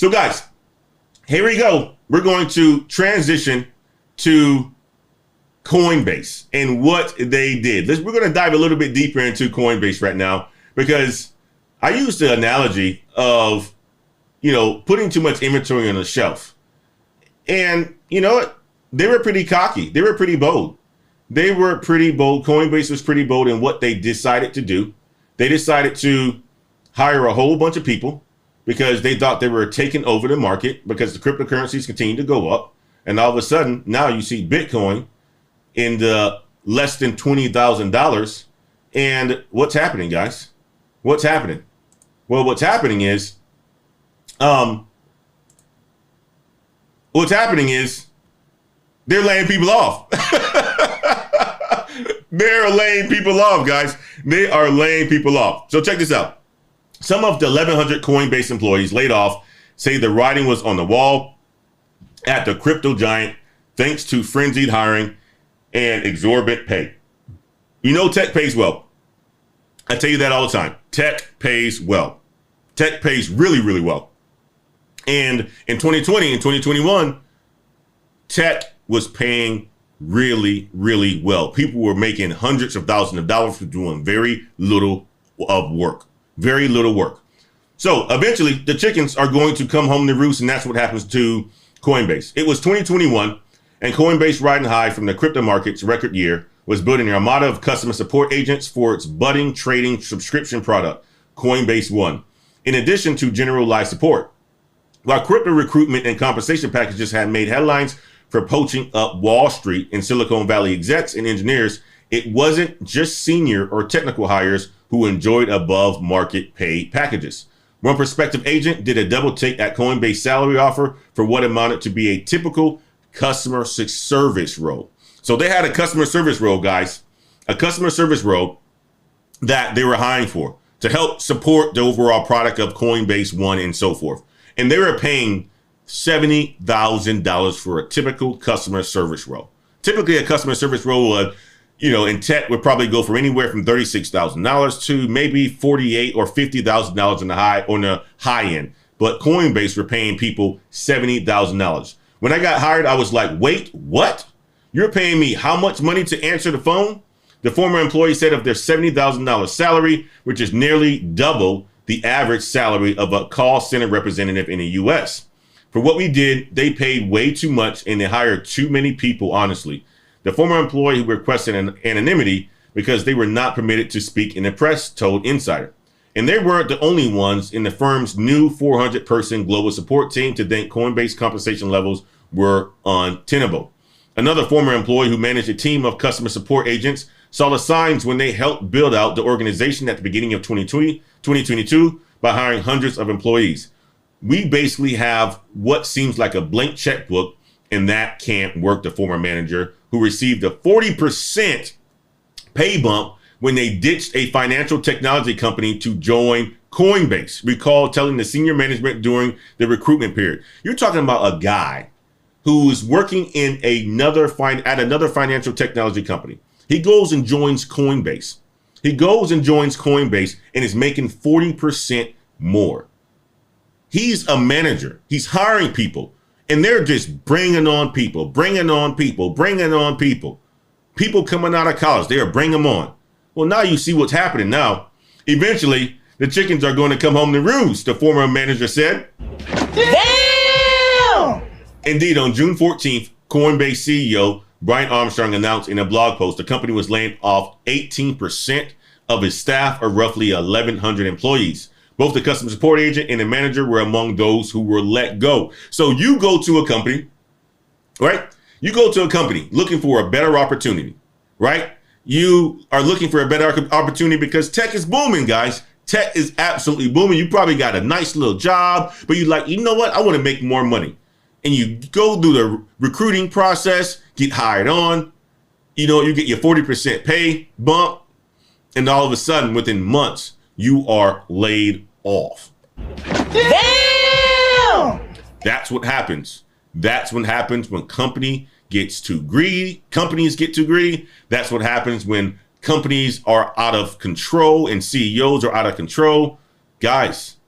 So guys, here we go. We're going to transition to Coinbase and what they did. We're going to dive a little bit deeper into Coinbase right now, because I used the analogy of, putting too much inventory on the shelf. And you know what? They were pretty cocky. They were pretty bold. Coinbase was pretty bold in what they decided to do. They decided to hire a whole bunch of people because they thought they were taking over the market because the cryptocurrencies continue to go up. And all of a sudden, now you see Bitcoin in the less than $20,000. And what's happening, guys? What's happening? Well, what's happening is they're laying people off. They're laying people off, guys. They are laying people off. So check this out. Some of the 1,100 Coinbase employees laid off say the writing was on the wall at the crypto giant thanks to frenzied hiring and exorbitant pay. Tech pays well. I tell you that all the time. Tech pays well. Tech pays really, really well. And in 2020 and 2021, tech was paying really, really well. People were making hundreds of thousands of dollars for doing very little of work. Very little work. So eventually the chickens are going to come home to roost, and that's what happens to Coinbase. It was 2021, and Coinbase, riding high from the crypto market's record year, was building an armada of customer support agents for its budding trading subscription product, Coinbase One, in addition to general live support. While crypto recruitment and compensation packages had made headlines for poaching up Wall Street and Silicon Valley execs and engineers, it wasn't just senior or technical hires who enjoyed above market pay packages. One prospective agent did a double take at Coinbase salary offer for what amounted to be a typical customer service role. So they had a customer service role, guys, a customer service role that they were hiring for to help support the overall product of Coinbase One and so forth. And they were paying $70,000 for a typical customer service role. Typically, a customer service role, in tech would probably go for anywhere from $36,000 to maybe $48,000 or $50,000 on the high end. But Coinbase were paying people $70,000. When I got hired, I was like, wait, what? You're paying me how much money to answer the phone? The former employee said of their $70,000 salary, which is nearly double the average salary of a call center representative in the US. For what we did, they paid way too much and they hired too many people, honestly. The former employee who requested anonymity because they were not permitted to speak in the press told Insider. And they weren't the only ones in the firm's new 400-person global support team to think Coinbase compensation levels were untenable. Another former employee who managed a team of customer support agents saw the signs when they helped build out the organization at the beginning of 2022 by hiring hundreds of employees. We basically have what seems like a blank checkbook, and that can't work, the former manager, who received a 40% pay bump when they ditched a financial technology company to join Coinbase. Recall telling the senior management during the recruitment period. You're talking about a guy who's working in another financial technology company. He goes and joins Coinbase. And is making 40% more. He's a manager. He's hiring people. And they're just bringing on people. People coming out of college, they are bringing them on. Well, now you see what's happening now. Eventually, the chickens are going to come home to roost, the former manager said. Damn! Indeed, on June 14th, Coinbase CEO Brian Armstrong announced in a blog post the company was laying off 18% of its staff, or roughly 1,100 employees. Both the customer support agent and the manager were among those who were let go. So you go to a company, right? You go to a company looking for a better opportunity, right? You are looking for a better opportunity because tech is booming, guys. Tech is absolutely booming. You probably got a nice little job, but you're like, you know what? I want to make more money. And you go through the recruiting process, get hired on, you get your 40% pay bump, and all of a sudden, within months, you are laid off. Damn! That's what happens. That's what happens when companies get too greedy. That's what happens when companies are out of control and CEOs are out of control. Guys,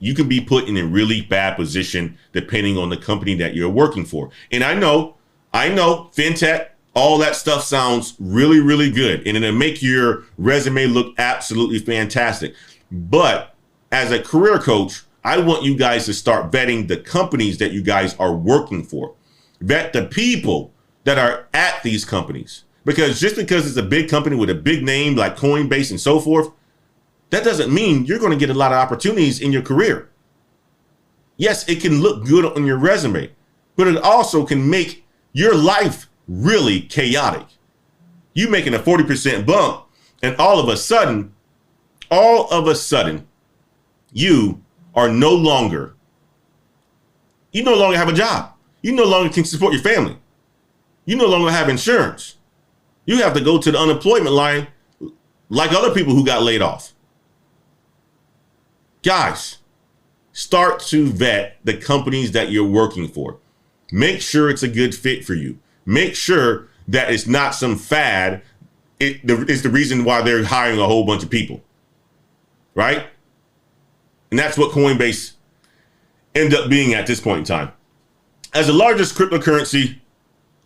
you can be put in a really bad position depending on the company that you're working for. And I know, fintech, all that stuff sounds really, really good. And it'll make your resume look absolutely fantastic. But as a career coach, I want you guys to start vetting the companies that you guys are working for. Vet the people that are at these companies. Because just because it's a big company with a big name like Coinbase and so forth, that doesn't mean you're going to get a lot of opportunities in your career. Yes, it can look good on your resume, but it also can make your life really chaotic. You making a 40% bump, and all of a sudden, you no longer have a job. You no longer can support your family. You no longer have insurance. You have to go to the unemployment line like other people who got laid off. Guys, start to vet the companies that you're working for. Make sure it's a good fit for you. Make sure that it's not some fad. It's the reason why they're hiring a whole bunch of people, right? And that's what Coinbase ended up being at this point in time. As the largest cryptocurrency,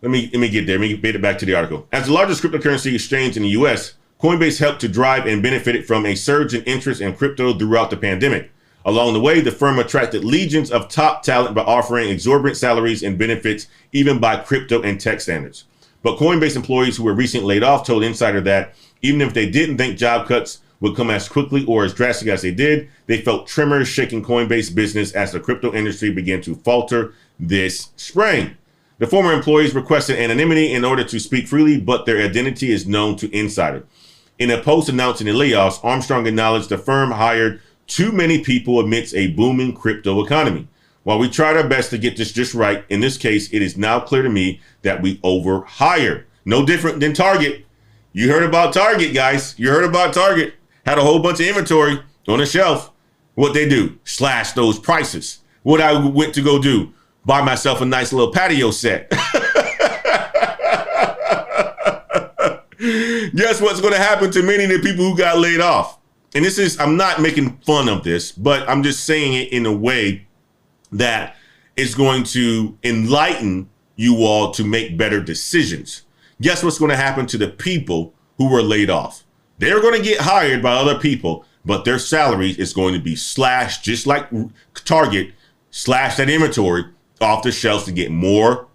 let me get there. Let me get it back to the article. As the largest cryptocurrency exchange in the U.S., Coinbase helped to drive and benefited from a surge in interest in crypto throughout the pandemic. Along the way, the firm attracted legions of top talent by offering exorbitant salaries and benefits, even by crypto and tech standards. But Coinbase employees who were recently laid off told Insider that even if they didn't think job cuts would come as quickly or as drastic as they did, they felt tremors shaking Coinbase business as the crypto industry began to falter this spring. The former employees requested anonymity in order to speak freely, but their identity is known to Insider. In a post announcing the layoffs, Armstrong acknowledged the firm hired too many people amidst a booming crypto economy. While we tried our best to get this just right, in this case, it is now clear to me that we overhired. No different than Target. You heard about Target, guys. You heard about Target. Had a whole bunch of inventory on the shelf. What they do? Slash those prices. What I went to go do? Buy myself a nice little patio set. Guess what's going to happen to many of the people who got laid off? And this is, I'm not making fun of this, but I'm just saying it in a way that is going to enlighten you all to make better decisions. Guess what's going to happen to the people who were laid off? They're going to get hired by other people, but their salary is going to be slashed, just like Target slashed that inventory off the shelves to get more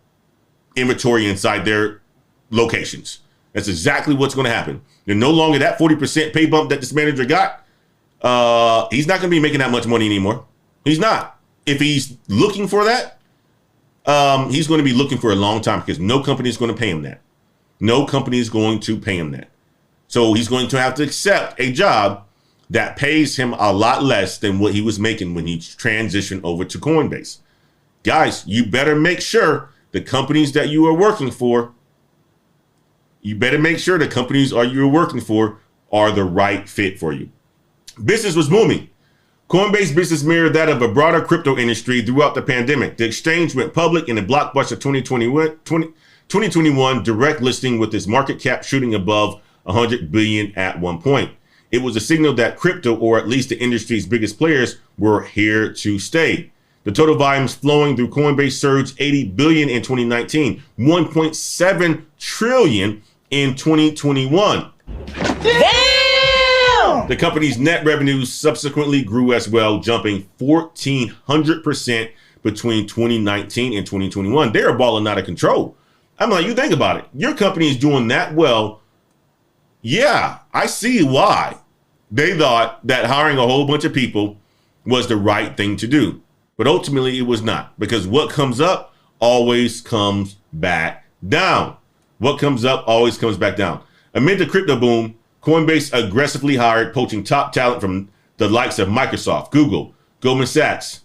inventory inside their locations. That's exactly what's going to happen. You're no longer that 40% pay bump that this manager got. He's not going to be making that much money anymore. He's not. If he's looking for that, he's going to be looking for a long time because no company is going to pay him that. No company is going to pay him that. So he's going to have to accept a job that pays him a lot less than what he was making when he transitioned over to Coinbase. Guys, you better make sure the companies that you are working for, you better make sure the companies you're working for are the right fit for you. Business was booming. Coinbase business mirrored that of a broader crypto industry throughout the pandemic. The exchange went public in a blockbuster 2021 direct listing with its market cap shooting above 100 billion at one point. It was a signal that crypto, or at least the industry's biggest players, were here to stay. The total volumes flowing through Coinbase surged 80 billion in 2019, 1.7 trillion in 2021. Damn! The company's net revenues subsequently grew as well, jumping 1,400% between 2019 and 2021. They're balling out of control. I'm like, you think about it. Your company is doing that well. Yeah, I see why they thought that hiring a whole bunch of people was the right thing to do. But ultimately, it was not, because what comes up always comes back down. What comes up always comes back down. Amid the crypto boom, Coinbase aggressively hired, poaching top talent from the likes of Microsoft, Google, Goldman Sachs.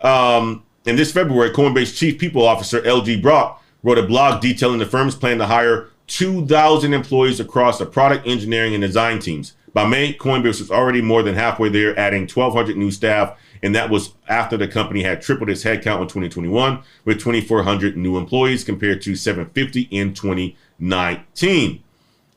In this February, Coinbase Chief People Officer LG Brock wrote a blog detailing the firm's plan to hire 2,000 employees across the product engineering and design teams. By May, Coinbase was already more than halfway there, adding 1,200 new staff, and that was after the company had tripled its headcount in 2021 with 2,400 new employees compared to 750 in 2019.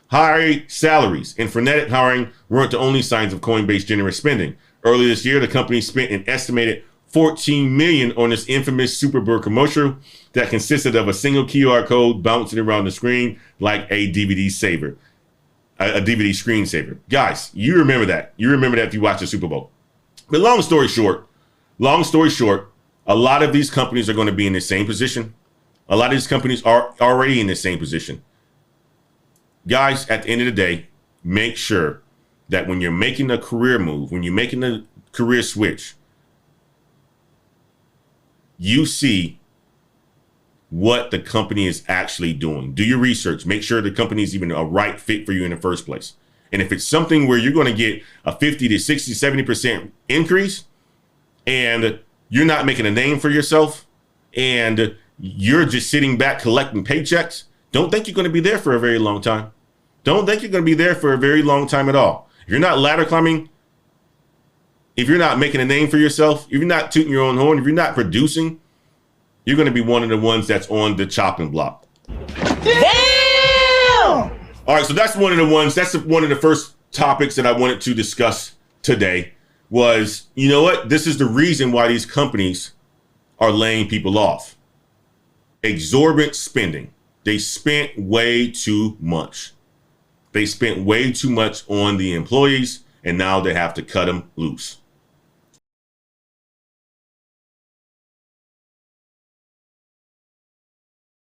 High salaries and frenetic hiring weren't the only signs of Coinbase generous spending. Earlier this year, the company spent an estimated $14 million on this infamous Super Bowl commercial that consisted of a single QR code bouncing around the screen like a DVD saver, a DVD screensaver. Guys, you remember that. You remember that if you watch the Super Bowl. But long story short, a lot of these companies are going to be in the same position. A lot of these companies are already in the same position. Guys, at the end of the day, make sure that when you're making a career move, when you're making a career switch, you see what the company is actually doing. Do your research. Make sure the company is even a right fit for you in the first place. And if it's something where you're going to get a 50 to 60, 70% increase and you're not making a name for yourself and you're just sitting back collecting paychecks, don't think you're going to be there for a very long time. Don't think you're going to be there for a very long time at all. If you're not ladder climbing, if you're not making a name for yourself, if you're not tooting your own horn, if you're not producing, you're going to be one of the ones that's on the chopping block. Damn! All right, so that's one of the first topics that I wanted to discuss today was, you know what? This is the reason why these companies are laying people off. Exorbitant spending. They spent way too much. They spent way too much on the employees, and now they have to cut them loose.